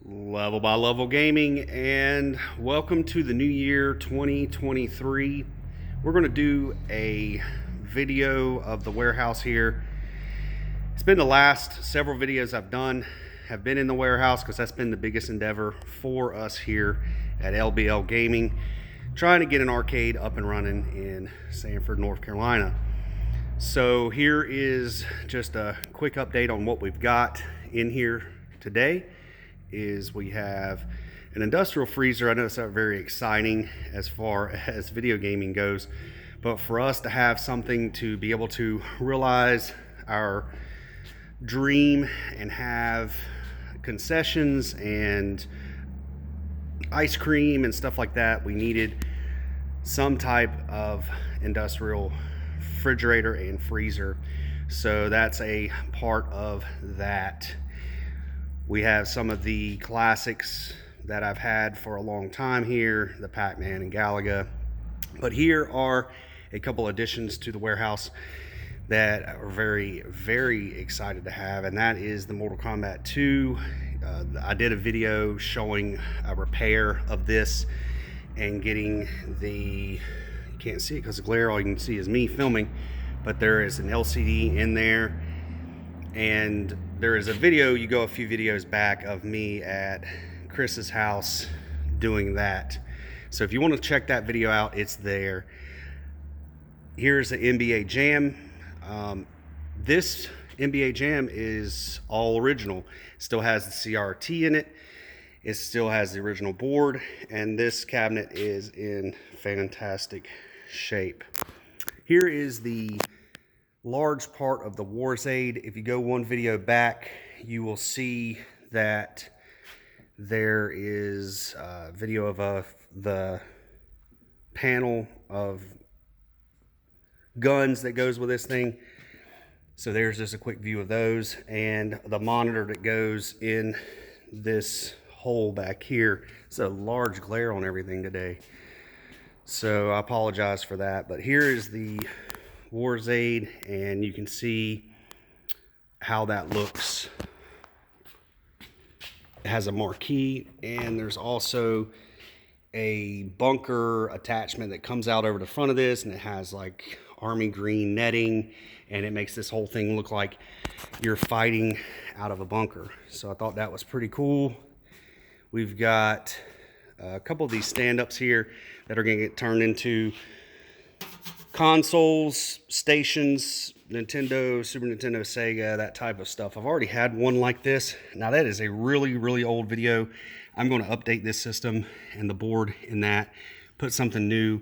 Level by Level Gaming, and welcome to the new year 2023. We're going to do a video of the warehouse here. It's been the last several videos I've done have been in the warehouse because that's been the biggest endeavor for us here at LBL Gaming, trying to get an arcade up and running in Sanford, North Carolina. So here is just a quick update on what we've got in here today. We have an industrial freezer. I know it's not very exciting as far as video gaming goes, but for us to have something to be able to realize our dream and have concessions and ice cream and stuff like that, we needed some type of industrial refrigerator and freezer. So that's a part of that. We have some of the classics that I've had for a long time here, the Pac-Man and Galaga. But here are a couple additions to the warehouse that are very, very excited to have, and that is the Mortal Kombat 2. I did a video showing a repair of this and getting you can't see it because of glare, all you can see is me filming, but there is an LCD in there. And there is a video, you go a few videos back, of me at Chris's house doing that. So if you want to check that video out, it's there. Here's the NBA Jam. This NBA Jam is all original. Still has the CRT in it. It still has the original board. And this cabinet is in fantastic shape. Here is the large part of the Warzade. If you go one video back, you will see that there is a video of the panel of guns that goes with this thing. So there's just a quick view of those, and the monitor that goes in this hole back here. It's a large glare on everything today, so I apologize for that. But here is the Warzade, and you can see how that looks. It has a marquee, and there's also a bunker attachment that comes out over the front of this, and it has like army green netting, and it makes this whole thing look like you're fighting out of a bunker. So I thought that was pretty cool. We've got a couple of these stand-ups here that are going to get turned into consoles, stations, Nintendo, Super Nintendo, Sega, that type of stuff. I've already had one like this. Now that is a really, really old video. I'm going to update this system and the board in that, put something new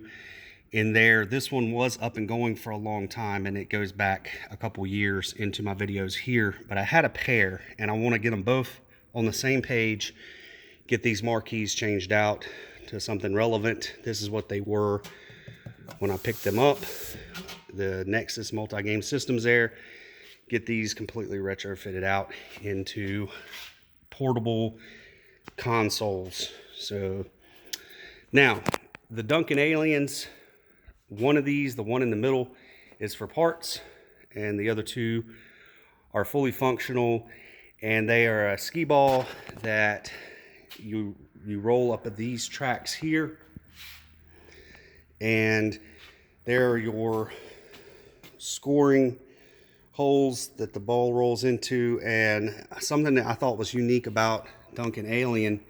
in there. This one was up and going for a long time, and it goes back a couple years into my videos here. But I had a pair, and I want to get them both on the same page, get these marquees changed out to something relevant. This is what they were when I picked them up. The Nexus multi-game systems there. Get these completely retrofitted out into portable consoles. So now the Duncan Aliens, one of these, the one in the middle, is for parts, and the other two are fully functional, and they are a skee ball that you roll up at these tracks here, and there are your scoring holes that the ball rolls into. And something that I thought was unique about Duncan Alien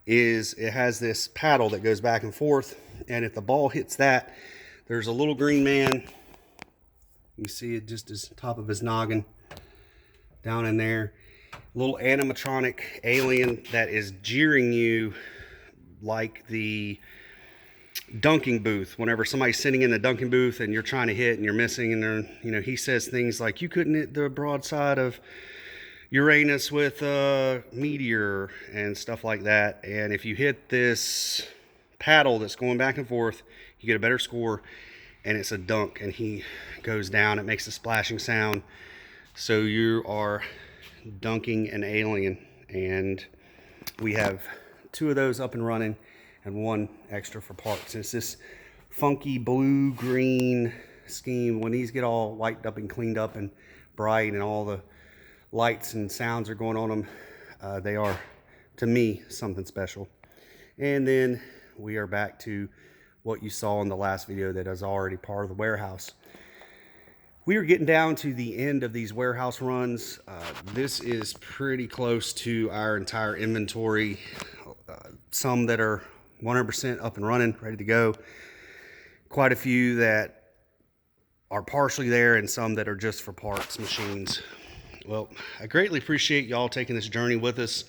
is it has this paddle that goes back and forth, and if the ball hits that, there's a little green man, you see it just as top of his noggin down in there, little animatronic alien that is jeering you like the dunking booth. Whenever somebody's sitting in the dunking booth and you're trying to hit and you're missing, and he says things like, you couldn't hit the broadside of Uranus with a meteor and stuff like that, and if you hit this paddle that's going back and forth, you get a better score, and it's a dunk, and he goes down. It makes a splashing sound, so you are dunking an alien. And we have two of those up and running and one extra for parts. It's this funky blue-green scheme. When these get all wiped up and cleaned up and bright and all the lights and sounds are going on them, they are to me, something special. And then we are back to what you saw in the last video that is already part of the warehouse. We are getting down to the end of these warehouse runs. This is pretty close to our entire inventory. Some that are 100% up and running, ready to go. Quite a few that are partially there, and some that are just for parts, machines. Well, I greatly appreciate y'all taking this journey with us.